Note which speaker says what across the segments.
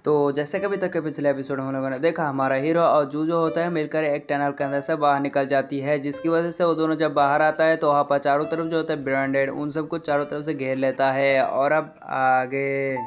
Speaker 1: तो जैसे कभी तक के पिछले एपिसोड में हम लोगों ने देखा, हमारा हीरो और जू जो होता है मिलकर एक टनल के अंदर से बाहर निकल जाती है, जिसकी वजह से वो दोनों जब बाहर आता है तो वहाँ पर चारों तरफ जो होता है ब्रांडेड उन सबको चारों तरफ से घेर लेता है। और अब आगे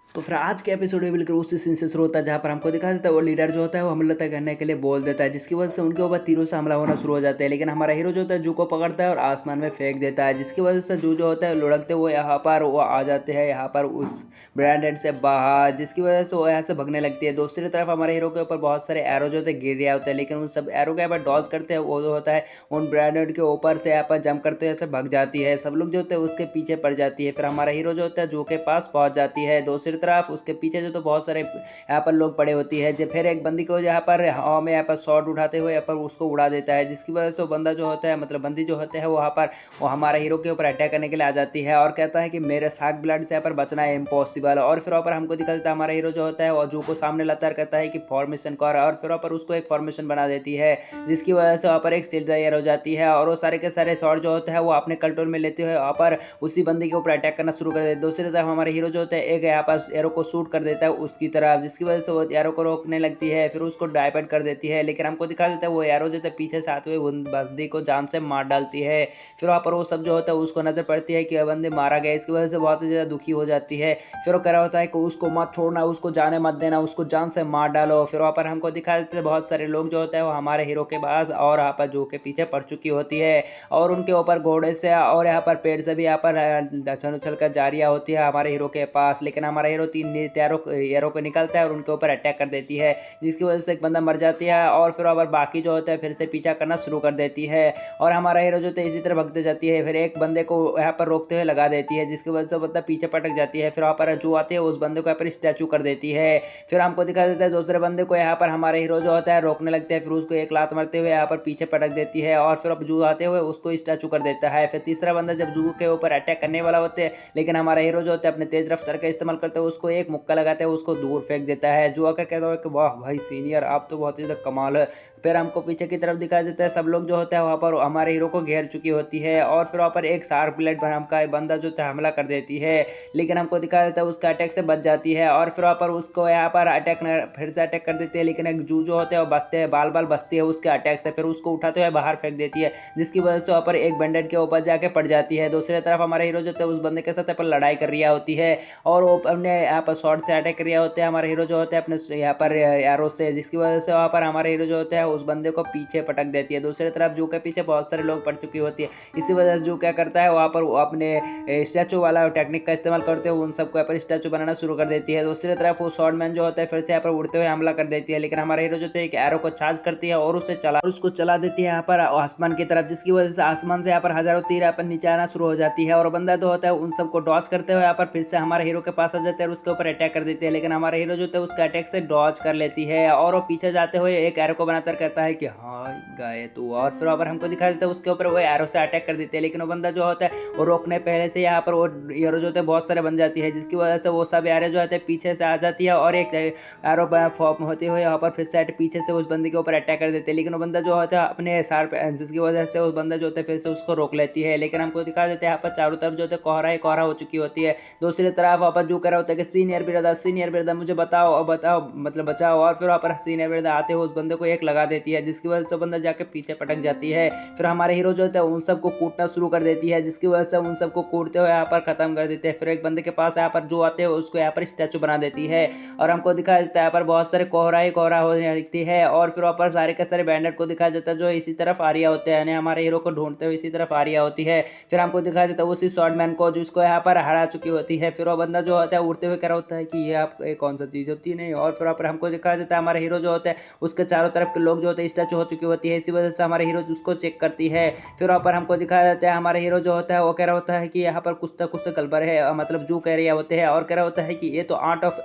Speaker 1: तो फिर आज के एपिसोड में बिल्कुल उसी सीन से शुरू होता है जहाँ पर हमको दिखा देता है वो लीडर जो होता है वो हमला तय करने के लिए बोल देता है, जिसकी वजह से उनके ऊपर तीरों से हमला होना शुरू हो जाता है। लेकिन हमारा हीरो जो होता है जू को पकड़ता है और आसमान में फेंक देता है, जिसकी वजह से जू जो होता है लुढ़कते वो यहाँ पर वो आ जाते हैं यहाँ पर उस ब्रांडेड से बाहर, जिसकी वजह से वो यहाँ से भगने लगती है। दूसरी तरफ हमारे हीरो के ऊपर बहुत सारे एरो जो होते हैं गिर रहे होते हैं, लेकिन उन सब एरो के यहाँ पर डॉज करते हैं वो जो होता है उन ब्रांडेड के ऊपर से यहाँ पर जंप करते हुए ऐसे भग जाती है। सब लोग जो होते हैं उसके पीछे पड़ जाती है। फिर हमारा हीरो जो होता है जू के पास पहुंच जाती है। दूसरी तरफ उसके पीछे जो तो बहुत सारे यहाँ पर लोग पड़े होती है। जब फिर एक बंदी को यहाँ पर हवा में यहाँ पर शॉट उठाते हुए यहाँ पर उसको उड़ा देता है, जिसकी वजह से वो बंदा जो होता है मतलब बंदी जो होता है वो वहाँ पर वो हमारे हीरो के ऊपर अटैक करने के लिए आ जाती है और कहता है कि मेरे साग ब्लड से यहाँ पर बचना है इम्पॉसिबल। और फिर वहाँ पर हमको दिखा देता है हमारा हीरो जो होता है और जू को सामने लाता है, कहता है कि फॉर्मेशन कर, और फिर वहाँ पर उसको एक फॉर्मेशन बना देती है, जिसकी वजह से वहाँ पर एक सीट तैयार हो जाती है और वो सारे के सारे शॉट जो होता है वो अपने कंट्रोल में लेते हुए वहाँ पर उसी बंदी के ऊपर अटैक करना शुरू कर देते हैं। दूसरी तरफ हमारे हीरो जो होता है एक यहाँ पर एरो को शूट कर देता है उसकी तरफ, जिसकी वजह से वो एरो को रोकने लगती है, फिर उसको डाइवर्ट कर देती है। लेकिन हमको दिखा देता है वो एरो जो है पीछे से आते हुए बंदी को जान से मार डालती है। फिर वहाँ पर वो सब जो होता है उसको नजर पड़ती है कि बंदे मारा गया, इसकी वजह से बहुत ही ज़्यादा दुखी हो जाती है। फिर वो कह रहा होता है कि उसको मत छोड़ना, उसको जाने मत देना, उसको जान से मार डालो। फिर वहाँ पर हमको दिखा देते हैं बहुत सारे लोग जो होते हैं वो हमारे हीरो के पास और यहाँ पर जो के पीछे पड़ चुकी होती है और उनके ऊपर घोड़े से और यहाँ पर पेड़ से भी यहाँ पर उछल उछल कर जारिया होती है हमारे हीरो के पास। लेकिन हमारा हीरो तीन एरो को निकलता है और उनके ऊपर अटैक कर देती है, जिसकी वजह से एक बंदा मर जाती है और फिर और बाकी जो होता है फिर से पीछा करना शुरू कर देती है और हमारा हीरो जो होता है इसी तरह भगते जाती है। फिर एक बंदे को यहाँ पर रोकते हुए लगा देती है, जिसकी वजह से बंदा पीछे पटक जाती है। फिर वहाँ पर जो आती है उस बंदे को यहाँ पर स्टैचू कर देती है। फिर हमको दिखा देता है दूसरे बंदे को यहाँ पर हमारे हीरो जो होता है रोकने लगते हैं, फिर उसको एक लात मारते हुए यहाँ पर पीछे पटक देती है और फिर अब जू आते हुए उसको स्टैचू कर देता है। फिर तीसरा बंदा जब जू के ऊपर अटैक करने वाला होते हैं, लेकिन हमारा हीरो जो होता है अपने तेज रफ्तार का इस्तेमाल करते हुए उसको एक मुक्का लगाते हैं, उसको दूर फेंक देता है। जो आकर कहता है कि वाह भाई सीनियर आप तो बहुत ही ज़्यादा कमाल है। फिर हमको पीछे की तरफ दिखा देता है सब लोग जो होता है वहाँ पर हमारे हीरो को घेर चुकी होती है और फिर वहाँ पर एक शार्प ब्लेड पर हमका बंदा जो था हमला कर देती है, लेकिन हमको दिखा देता है उसका अटैक से बच जाती है और फिर वहाँ पर उसको यहाँ पर अटैक फिर से अटैक कर देती है। लेकिन एक जू जो होते हैं वो बचते हैं, बाल बाल बचती है उसके अटैक से, फिर उसको उठाते हुए बाहर फेंक देती है, जिसकी वजह से वहाँ पर एक बैंडेड के ऊपर जाके पड़ जाती है। दूसरी तरफ हमारे हीरो जो थे उस बंदे के साथ यहाँ पर लड़ाई कर रही होती है और वो अपने यहाँ पर शॉर्ट से अटैक कर रहे होते हैं हमारे हीरो जो होते हैं अपने यहाँ पर एरो से, जिसकी वजह से वहाँ पर हमारे हीरो जो होते हैं उस बंदे को पीछे पटक देती है। दूसरी तरफ जू के पीछे बहुत सारे लोग पड़ चुकी होती है, इसी वजह से जू क्या करता है वहाँ पर वो अपने स्टैचू वाला टेक्निक का इस्तेमाल करते हुए उन सबको यहाँ पर स्टैचू बनाना शुरू कर देती है। दूसरी तरफ वो शॉर्टमैन जो होता है फिर से यहाँ पर उड़ते हुए हमला कर देती है, लेकिन हमारे हीरो जो होते हैं एक एरो को चार्ज करती है और उसको चला देती है यहाँ पर आसमान की तरफ, जिसकी वजह से आसमान से यहाँ पर हजारों तीर यहाँ पर नीचे आना शुरू हो जाती है और बंदा जो होता है उन सबको डॉज करते हुए यहाँ पर फिर से हमारे हीरो के पास आ जाते हैं और उसके ऊपर अटैक कर देती है। लेकिन हमारे हीरो जो होता है उसका अटैक से डॉज कर लेती है और वो पीछे जाते हुए एक एरो को बनाकर कहता है कि हाँ गए तू, और फिर वहाँ पर हमको दिखा देता है उसके ऊपर वो एरो से अटैक कर देती है। लेकिन वो बंदा जो होता है वो रोकने पहले से यहाँ पर वो एरो जो होते हैं बहुत सारे बन जाती है, जिसकी वजह से वो सब एरो जो होते हैं पीछे से आ जाती है और एक एरो फॉर्म होते हुए यहाँ पर फिर से पीछे से उस बंदे के ऊपर अटैक कर देते हैं। लेकिन वो बंदा जो होता है अपने शार्प एंसेस की वजह से उस बंदा जो होता है फिर से उसको रोक लेती है। लेकिन हमको दिखा देते हैं यहाँ पर चारों तरफ जो होता है कोहरा ही कोहरा हो चुकी होती है। दूसरी तरफ वहाँ पर जो कर रहा होता है कि सीनियर ब्रदर मुझे बताओ और बताओ मतलब बचाओ, और फिर वहाँ पर सीनियर ब्रदर आते हुए उस बंदे को एक लगा देती है, जिसकी वजह से बंदा जाके पीछे पटक जाती है। फिर हमारे हीरो जो होता है उन सबको कूटना शुरू कर देती है, जिसकी वजह से उन सबको कूटते हुए यहाँ पर खत्म कर देते हैं। फिर एक बंदे के पास यहाँ पर जो आते हैं उसको यहाँ पर स्टैचू बना देती है और हमको दिखा देता है यहाँ पर बहुत सारे कोहरा ही कोहरा हो दिखती है और फिर वहाँ पर सारे के सारे बैंडेड को दिखाया जाता है जो इसी तरफ आ रही होते हैं, यानी हमारे हीरो को ढूंढते हुए इसी तरफ आ रही होती है। फिर हमको दिखाया जाता है उसी शॉर्टमैन को जिसको यहाँ पर हरा चुकी होती है। फिर वो बंदा जो होता है उड़ते हुए कह रहा होता है कि ये आप कौन सा चीज़ होती है नहीं, और फिर वहाँ पर हमको दिखाया जाता है हमारा हीरो जो होता है उसके चारों तरफ के लोग जो होते हैं स्टैचू हो चुकी होती है, इसी वजह से हमारे हीरो उसको चेक करती है। फिर वहाँ पर हमको दिखाया जाता है हमारा हीरो जो होता है वो कह रहा होता है कि यहाँ पर कुछ तो गड़बड़ है, मतलब जो कह रही होते हैं और कह रहा होता है कि ये तो आर्ट ऑफ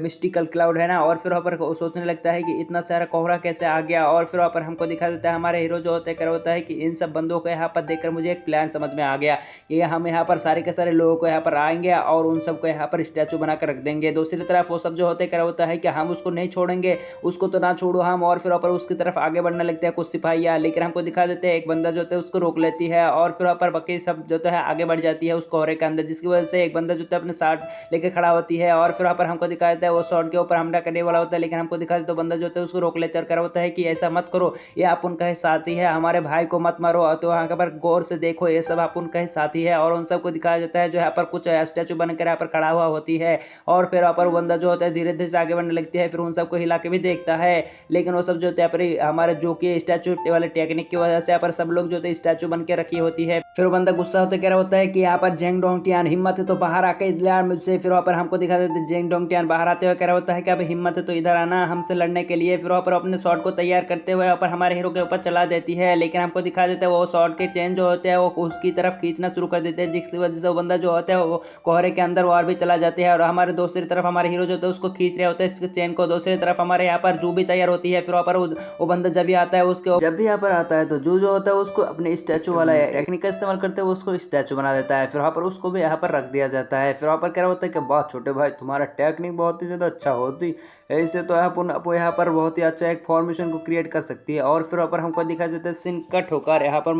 Speaker 1: मिस्टिकल क्लाउड है ना, और फिर वहाँ पर सोचने लगता है कि इतना सारा कोहरा कैसे आ गया। और फिर वहाँ पर हमको दिखा देता है हमारे हीरो जो होता है कह रहा होता है कि इन सब बंदों को यहाँ पर देखकर मुझे एक प्लान समझ में आ गया कि हम यहाँ पर सारे के सारे लोगों को यहाँ पर आएंगे और उन सबको यहाँ पर स्टैचू बनाकर रख देंगे। दूसरी तरफ वो सब जो होते क्या होता है कि हम उसको नहीं छोड़ेंगे, उसको तो ना छोड़ो हम, और फिर ऊपर उसकी तरफ आगे बढ़ने लगते हैं कुछ सिपाहियाँ, लेकिन हमको दिखा देते हैं एक बंदा जो होता है उसको रोक लेती है और फिर ऊपर बाकी सब जो है आगे बढ़ जाती है उस कोहरे के अंदर, जिसकी वजह से एक बंदा जो है अपने साथ लेके खड़ा होती है और फिर वहाँ पर हमको दिखा देता है वो शॉट के ऊपर हमला करने वाला होता है, लेकिन हमको दिखा देता है तो बंदा जो होता है उसको रोक लेते हैं और कह रहा होता है कि ऐसा मत करो, ये आप उनका ही साथी है, हमारे भाई को मत मारो। तो वहाँ पर गौर से देखो ये सब आप उनका ही साथी है, और उन सबको दिखाया जाता है जो यहाँ पर कुछ स्टैचू बनकर यहाँ पर खड़ा हुआ होती है और फिर वहाँ पर वो बंदा जो होता है धीरे धीरे से आगे बढ़ने लगती है, फिर उन सबको हिला के भी देखता है, लेकिन वो सब जो होता है पर हमारे जो कि स्टैचू वाले टेक्निक की वजह से यहाँ पर सब लोग जो होते स्टैचू बन के रखी होती है। फिर वो बंदा गुस्सा होते कह रहा होता है कि यहाँ पर जेंग डोंगटियान हिम्मत है तो बाहर आके यार मुझसे। फिर वहाँ पर हमको दिखा देते हैं जेंग डोंगटियान बाहर आते हुए कह रहा होता है कि अब हिम्मत है तो इधर आना हमसे लड़ने के लिए। फिर वहाँ पर अपने शॉट को तैयार करते हुए वहाँ पर हमारे हीरो के ऊपर चला देती है, लेकिन हमको दिखा देते हैं वो शॉट के चेन जो होते हैं वो उसकी तरफ खींचना शुरू कर देते हैं, जिसकी वजह से वो बंदा जो होता है वो कोहरे के अंदर और भी चला जाते हैं और हमारे दूसरी तरफ हमारे हीरो जो होता है उसको खींच रहे होते हैं इसके चेन को। दूसरी तरफ हमारे यहाँ पर जू भी तैयार होती है। फिर वहाँ पर वो बंदा जब भी आता है उसके जब भी यहाँ पर आता है तो जू जो होता है उसको अपने स्टैचू वाला टेक्निक का इस्तेमाल करते हुए उसको स्टैचू बना देता है। फिर वहाँ पर उसको भी यहाँ पर रख दिया जाता है। फिर वहाँ पर क्या होता है कि बहुत छोटे भाई तुम्हारा टेक्निक बहुत ही ज़्यादा अच्छा होती ऐसे तो यहाँ पर बहुत ही अच्छा एक फॉर्मेशन को क्रिएट कर सकती है। और फिर वहाँ पर हमको दिखा जाता है सीन कट होकर यहाँ पर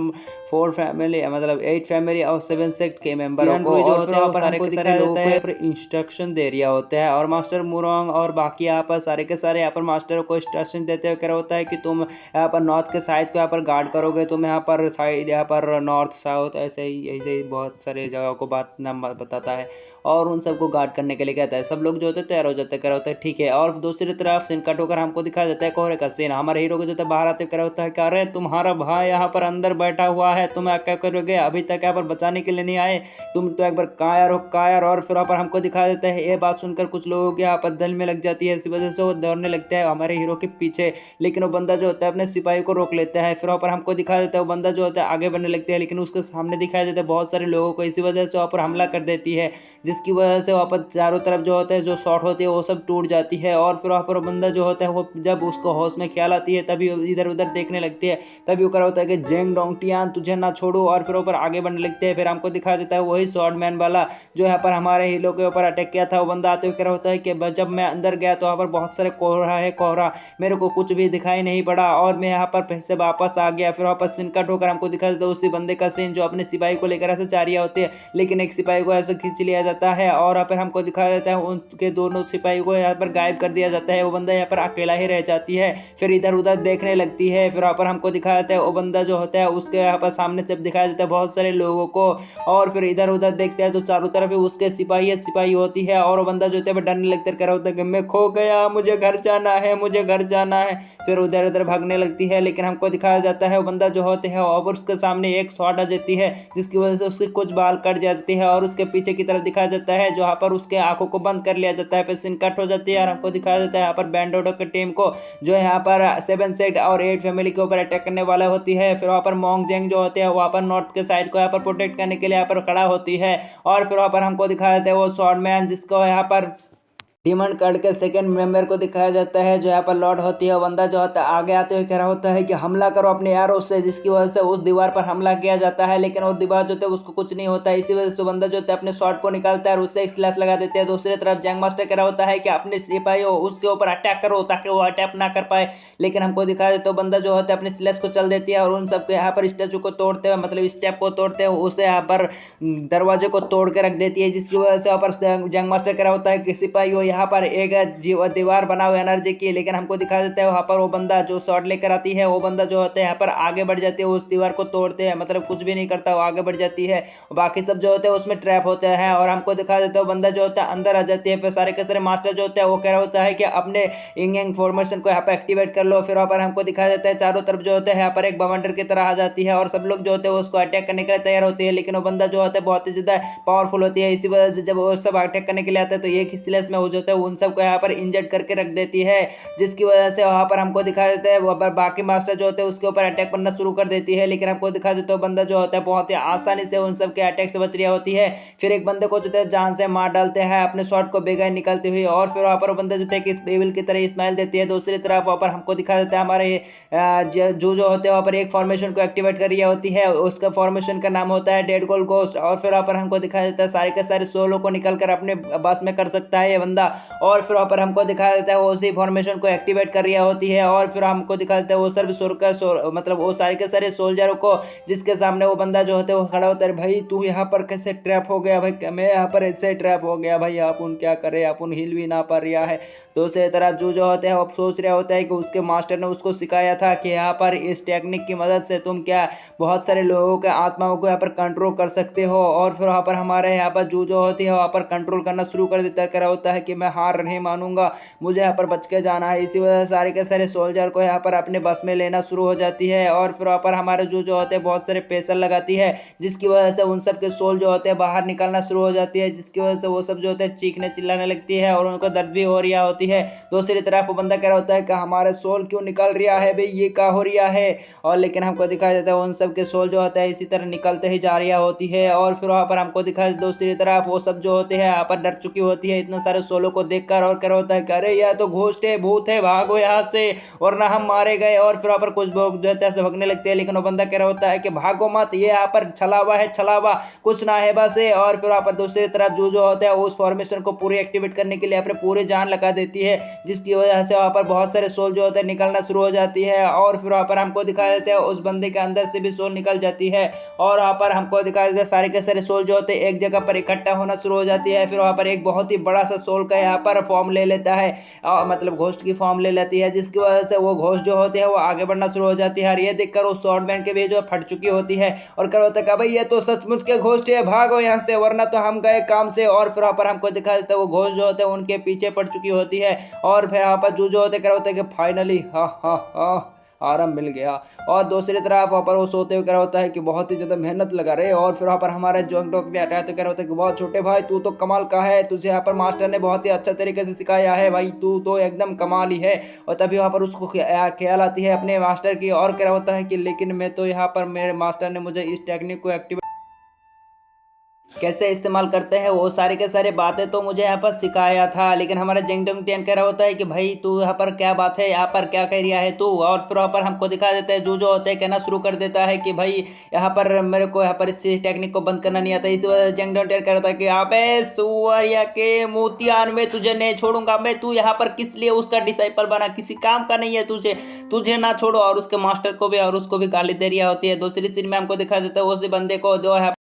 Speaker 1: 4 फैमिली मतलब 8 फैमिली और 7 सेक्ट के मेंबरों को जो होते हैं सारे के सारे लोगों को यहाँ पर इंस्ट्रक्शन दे रहा होता है और मास्टर मुरोंग और बाकी यहाँ पर सारे के सारे यहाँ पर मास्टरों को इंस्ट्रक्शन देते हुए कह रहा होता है कि तुम यहाँ पर नॉर्थ के साइड को यहाँ पर गार्ड करोगे, तुम यहाँ पर साइड यहाँ पर नॉर्थ साउथ ऐसे ही बहुत सारे जगहों को बात नाम बताता है और उन सबको गार्ड करने के लिए कहता है। सब लोग जो होते हैं तैयार हो जाते हैं, कह रहा होता है ठीक है। और दूसरी तरफ सीन कट होकर हमको दिखाया जाता है कोहरे का सीन। हमारे हीरो को जो है बाहर आते कह रहा होता है कि अरे तुम्हारा भाई यहाँ पर अंदर बैठा हुआ है, तुम क्या करोगे, अभी तक यहाँ पर बचाने के लिए नहीं आए, तुम तो एक बार कायर हो कायर। और फिर वहाँ पर हमको दिखाया जाता है ये बात सुनकर कुछ लोगों के यहाँ पर दिल में लग जाती है, इसी वजह से वो दौड़ने लगते हैं हमारे हीरो के पीछे, लेकिन वो बंदा जो होता है अपने सिपाही को रोक लेता है। फिर वहाँ पर हमको दिखाया जाता है वो बंदा जो होता है आगे बढ़ने लगते हैं, लेकिन उसके सामने दिखाया जाता है बहुत सारे लोगों को, इसी वजह से वहाँ पर हमला कर देती है, जिसकी वजह से वहाँ पर चारों तरफ जो होता है जो शॉट होती है वो सब टूट जाती है। और फिर वहाँ पर वो बंदा जो होता है वो जब उसको होश में ख्याल आती है तभी इधर उधर देखने लगती है, तभी वो कर होता है कि जेंग डोंगटियान तुझे ना छोड़ो, और फिर ऊपर आगे बढ़ने लगते हैं। फिर हमको दिखाया जाता है वही शॉर्ट मैन वाला जो यहाँ पर हमारे हीरो के ऊपर अटैक किया था, वो बंदा आते हुए कह रहा होता है कि जब मैं अंदर गया तो वहाँ पर बहुत सारे कोहरा है कोहरा, मेरे को कुछ भी दिखाई नहीं पड़ा और मैं यहाँ पर फिर से वापस आ गया। फिर वापस सीन कट होकर हमको दिखा देता है उसी बंदे का सीन जो अपने सिपाही को लेकर ऐसे जा रही होती है, लेकिन एक सिपाही को ऐसे खींच लिया जाता है और यहाँ पर हमको दिखाया जाता है उनके दोनों सिपाही को यहाँ पर गायब कर दिया जाता है, वो बंदा यहाँ पर अकेला ही रह जाती है, फिर इधर उधर देखने लगती है। फिर वहाँ पर हमको दिखाया जाता है वो बंदा जो होता है उसके यहाँ पर सामने से दिखाया जाता है बहुत सारे लोगों को, और फिर इधर उधर देखते हैं तो चारों तरफ उसके सिपाही होती है और वो बंदा जो होता है डरने लगता है, कह रहा होता है कि मैं खो गया, मुझे घर जाना है, मुझे घर जाना है। फिर उधर उधर भागने लगती है, लेकिन हमको दिखाया जाता है वो बंदा जो होते हैं और उसके सामने एक शॉट आ जाती है जिसकी वजह से उसके कुछ बाल कट जाती है और उसके पीछे की तरफ दिखाया जाता है जहाँ पर उसके आंखों को बंद कर लिया जाता है, फिर सीन कट हो जाती है और हमको दिखाया जाता है यहाँ पर बैंडोडो की टीम को जो यहाँ पर 7 सेट और 8 फैमिली के ऊपर अटैक करने वाला होती है। फिर वहाँ पर मोंग जेंग जो होते हैं वहाँ पर नॉर्थ के साइड को यहाँ पर प्रोटेक्ट करने के लिए यहाँ पर खड़ा होती है, और फिर वहाँ पर हमको दिखाया जाता है वो शॉर्ट मैन जिसको यहाँ पर डिमांड कार्ड के सेकंड मेंबर को दिखाया जाता है जो यहाँ पर लॉर्ड होती है, बंदा जो होता है आगे आते हुए कह रहा होता है कि हमला करो अपने यारों से, जिसकी वजह से उस दीवार पर हमला किया जाता है, लेकिन वो दीवार जो है उसको कुछ नहीं होता है, इसी वजह से बंदा जो है अपने शॉट को निकालता है और उससे एक स्लैश लगा देते हैं। दूसरी तरफ जैंग मास्टर कह रहा होता है कि अपने सिपाही हो उसके ऊपर अटैक करो ताकि वो अटैक ना कर पाए, लेकिन हमको दिखा देते हो बंदा जो होता है अपने स्लैश को चल देती है और उन सबके यहाँ पर स्टैचू को तोड़ते हुए मतलब स्टेप को तोड़ते हुए उसे यहाँ पर दरवाजे को तोड़ के रख देती है, जिसकी वजह से यहाँ पर जंग मास्टर कह रहा होता है कि सिपाही हो यहाँ पर एक दीवार बना हुआ एनर्जी की, लेकिन हमको दिखा देता है वहाँ पर वो बंदा जो शॉट लेकर आती है वो बंदा जो होता है यहाँ पर आगे बढ़ जाती है, उस दीवार को तोड़ते हैं मतलब कुछ भी नहीं करता, वो आगे बढ़ जाती है, बाकी सब जो होते हैं उसमें ट्रैप होते हैं और हमको दिखा देता है वो बंदा जो होता है अंदर आ जाती है। फिर सारे के सारे मास्टर जो होता है वो कह रहा होता है कि अपने इंग फॉर्मेशन को यहाँ पर एक्टिवेट कर लो। फिर वहाँ पर हमको दिखा देता है चारों तरफ जो होता है यहाँ पर एक बवंडर की तरह आ जाती है और सब लोग जो होते हैं उसको अटैक करने के लिए तैयार होती है, लेकिन वो बंदा जो होता है बहुत ही ज्यादा पावरफुल होती है, इसी वजह से जब वो सब अटैक करने के लिए आता है तो एक ही स्लैश में वो जो होते हैं उन सबको यहाँ पर इंजर्ड करके रख देती है, जिसकी वजह से वहाँ पर हमको दिखा देता है वहाँ पर बाकी मास्टर जो होते हैं उसके ऊपर अटैक करना शुरू कर देती है। लेकिन हमको दिखा देता है बंदा जो होता है बहुत ही आसानी से उन सबके अटैक से बच रही होती है। फिर एक बंदे को जो है जान से मार डालते हैं अपने शॉट को बेगाय निकलती हुई, और फिर वहाँ पर बंदा जो है कि डेविल की तरह स्माइल देती है। दूसरी तरफ वहाँ पर हमको दिखा देता है हमारे जो होते हैं वहाँ पर एक फॉर्मेशन को एक्टिवेट कर रही होती है, उसका फॉर्मेशन का नाम होता है डेड गोल्ड घोस्ट। और फिर वहाँ पर हमको दिखा देता है सारे के सारे सोलो को निकल कर अपने बस में कर सकता है ये बंदा। और फिर वहाँ पर हमको दिखा देता है वो उसी फॉर्मेशन को एक्टिवेट कर रही होती है, और फिर हमको दिखा देता है वो सब मतलब वो सारे के सारे सोल्जरों को, जिसके सामने वो बंदा जो होता है वो खड़ा होता है। भाई तू यहाँ पर कैसे ट्रैप हो गया भाई, मैं यहाँ पर ऐसे ट्रैप हो गया भाई, अपन क्या करे, अपन हिल भी ना पा रहा है। दूसरी तरफ जो होते हैं वो सोच रहा होता है कि उसके मास्टर ने उसको सिखाया था कि यहाँ पर इस टेक्निक की मदद से तुम क्या बहुत सारे लोगों के आत्माओं को यहाँ पर कंट्रोल कर सकते हो। और फिर वहाँ पर हमारे यहाँ पर जो होती है वहाँ पर कंट्रोल करना शुरू कर देता करा होता है कि मैं हार नहीं मानूंगा, मुझे यहाँ पर बच के जाना है। इसी वजह से सारे के सारे सोल्जर को यहाँ पर अपने बस में लेना शुरू हो जाती है, और फिर वहाँ पर हमारे जो होते हैं बहुत सारे प्रेशर लगाती है, जिसकी वजह से उन सब के सोल जो होते हैं बाहर निकलना शुरू हो जाती है, जिसकी वजह से वो सब जो होते हैं चीखने चिल्लाने लगती है और उनको दर्द भी हो रहा होती है। दूसरी तरफ वो बंदा कह रहा होता है कि हमारे सोल क्यों निकल रहा है भाई, ये क्या हो रहा है। और लेकिन हमको दिखाई देता है उन सब के सोल जो होता है इसी तरह निकलते ही जा रही होती है। और फिर वहाँ पर हमको दिखाई दूसरी तरफ वो सब जो होते हैं यहाँ पर डर चुकी होती है इतने सारे सोलों को देखकर, और कह रहा होता है कि अरे यह तो घोस्ट है, भूत है, भागो यहाँ से वरना हम मारे गए। और फिर वहाँ पर कुछ लोग जो है भगने लगते हैं, लेकिन वो बंदा कह रहा होता है कि भागो मत, ये यहाँ पर छलावा है, छलावा कुछ ना है बस। और फिर वहाँ पर दूसरी तरफ जो होता है उस फॉर्मेशन को पूरी एक्टिवेट करने के लिए अपने पूरी जान लगा देती है, जिसकी वजह से वहाँ पर बहुत सारे सोल जो होते हैं निकलना शुरू हो जाती है। और फिर वहाँ पर हमको दिखा देते हैं उस बंदे के अंदर से भी सोल निकल जाती है, और वहाँ पर हमको दिखा देते हैं सारे के सारे सोल जो होते हैं एक जगह पर इकट्ठा होना शुरू हो जाती है। फिर वहाँ पर एक बहुत ही बड़ा सा सोल का यहाँ पर फॉर्म ले लेता है, मतलब घोस्ट की फॉर्म ले लेती है, जिसकी वजह से वो घोस्ट जो होती है वो आगे बढ़ना शुरू हो जाती है। और ये देखकर वो स्वॉर्डमैन के भी जो फट चुकी होती है, और कर होता है भाई ये तो सचमुच के घोस्ट है, भागो यहाँ से वरना तो हम गए काम से। और फिर वहाँ पर हमको दिखा देता है वो घोस्ट जो होते हैं उनके पीछे पड़ चुकी होती है, और फिर यहाँ पर जो होते कर होता है कि फाइनली हाँ हाँ हाँ आराम मिल गया। और दूसरी तरफ वहाँ पर वो सोते हुए कह रहा होता है कि बहुत ही ज़्यादा मेहनत लगा रहे। और फिर वहाँ पर हमारे जोंग डॉग ने हटाया तो कह रहा होता है कि बहुत छोटे भाई तू तो कमाल का है, तुझे यहाँ पर मास्टर ने बहुत ही अच्छा तरीके से सिखाया है भाई, तू तो एकदम कमाल ही है। और तभी वहाँ पर उसको ख्याल आती है अपने मास्टर की, और कह रहा होता है कि लेकिन मैं तो यहाँ पर मेरे मास्टर ने मुझे इस टेक्निक को एक्टिवेट कैसे इस्तेमाल करते हैं वो सारे के सारे बातें तो मुझे यहाँ पर सिखाया था। लेकिन हमारा जेंग डोंग टियान कह रहा होता है कि भाई तू यहाँ पर क्या बात है, यहाँ पर क्या कह रहा है तू। और फिर वहाँ पर हमको दिखा देता है जो होता है कहना शुरू कर देता है कि भाई यहाँ पर मेरे को यहाँ पर इस टेक्निक को बंद करना नहीं आता। इसी वजह से जेंग डोंग टियान कह रहा था कि अबे सुअरिया के मोतियान में तुझे नहीं छोड़ूंगा मैं, तू यहाँ पर किस लिए उसका डिसाइपल बना, किसी काम का नहीं है तुझे ना छोड़ो। और उसके मास्टर को भी और उसको भी गाली दे रही होती है। दूसरी सीन में हमको दिखा देता है उस बंदे को जो है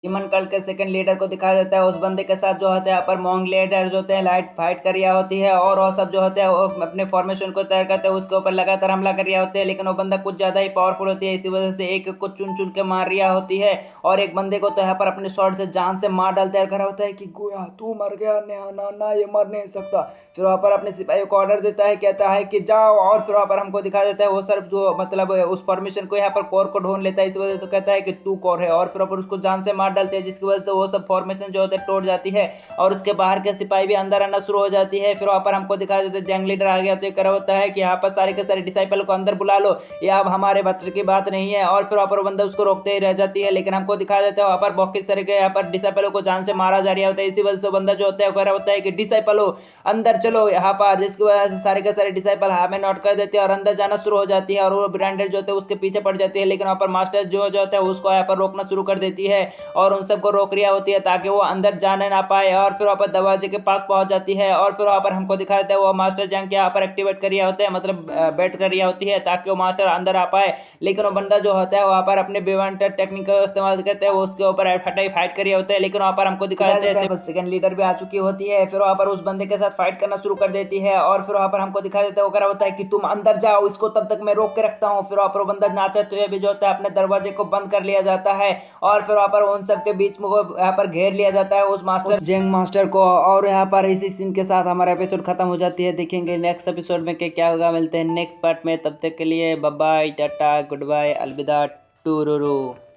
Speaker 1: डीमन कल्ट के सेकंड लीडर को दिखाया जाता है, उस बंदे के साथ जो होता है यहाँ पर मॉन्ग लीडर जो होते हैं लाइट फाइट कर रहा होती है, और वो सब जो होते हैं वो अपने फॉर्मेशन को तैयार करते हैं, उसके ऊपर लगातार हमला कर रहा होते हैं। लेकिन वो बंदा कुछ ज़्यादा ही पावरफुल होती है, इसी वजह से एक को चुन चुन के मार रहा होती है, और एक बंदे को तो यहाँ पर अपने शॉट से जान से मार डालते कर होता है कि गोया तू मर गया, ना ना ये मर नहीं सकता। फिर वहाँ पर अपने सिपाही को ऑर्डर देता है, कहता है कि जाओ। और फिर वहाँ पर हमको दिखा देता है वो सर जो मतलब उस फॉर्मेशन को यहाँ पर कोर को ढूंढ लेता है, इस वजह से कहता है कि तू कोर है, और फिर वहाँ पर उसको जान से मार डालते हैं, जिसकी वजह से वो सब फॉर्मेशन जो होते हैं टूट जाती है, और उसके बाहर के सिपाही भी अंदर आना शुरू हो जाती है। फिर वहाँ पर हमको दिखा देते हैं जंग लीडर आ गया तो करा होता है कि यहाँ पर सारे के सारे डिसाइपल को अंदर बुला लो, ये अब हमारे बच्चे की बात नहीं है। और फिर वहाँ पर बंदा उसको रोकते ही रह जाती है, लेकिन हमको दिखा देता है वहाँ पर बहुत सारे के यहाँ पर डिसाइपलों को जान से मारा जा रहा होता है। इसी वजह से बंदा जो होता है कह होता है कि डिसाइपलो अंदर चलो यहाँ पर, जिसकी वजह से सारे के सारे डिसाइपल हाँ में नोट कर देते हैं और अंदर जाना शुरू हो जाती है, और वो ब्रांडेड जो होते हैं उसके पीछे पड़ जाती है। लेकिन वहाँ पर मास्टर जो होता है उसको यहाँ पर रोकना शुरू कर देती है, और उन सबको रोक रही होती है ताकि वो अंदर जाने ना पाए। और फिर वहाँ पर दरवाजे के पास पहुंच जाती है, और फिर वहाँ पर हमको दिखा देता है वो मास्टर जंग के यहाँ पर एक्टिवेट कर रहा होते हैं, मतलब बैठ कर रही होती है ताकि वो मास्टर अंदर आ पाए। लेकिन वो बंदा जो होता है वहाँ पर अपने बेवांटेड टेक्निक का इस्तेमाल करते हैं, वो उसके ऊपर फटाई फाइट कर रहे होते हैं। लेकिन वहाँ पर हमको दिखा देते हैं सेकंड लीडर भी आ चुकी होती है, फिर वहाँ पर उस बंदे के साथ फाइट करना शुरू कर देती है। और फिर वहाँ पर हमको दिखा देता है वो करा होता है कि तुम अंदर जाओ, इसको तब तक मैं रोक के रखता हूँ। फिर वहाँ पर बंदा नाचा तो भी जो होता है अपने दरवाजे को बंद कर लिया जाता है, और फिर वहाँ पर उन सबके बीच में यहाँ पर घेर लिया जाता है उस मास्टर जेंग मास्टर को। और यहाँ पर इसी सीन के साथ हमारा एपिसोड खत्म हो जाती है। देखेंगे नेक्स्ट एपिसोड में क्या होगा, मिलते हैं नेक्स्ट पार्ट में, तब तक के लिए bye bye, tata, good bye, अलविदा, टूरूरू।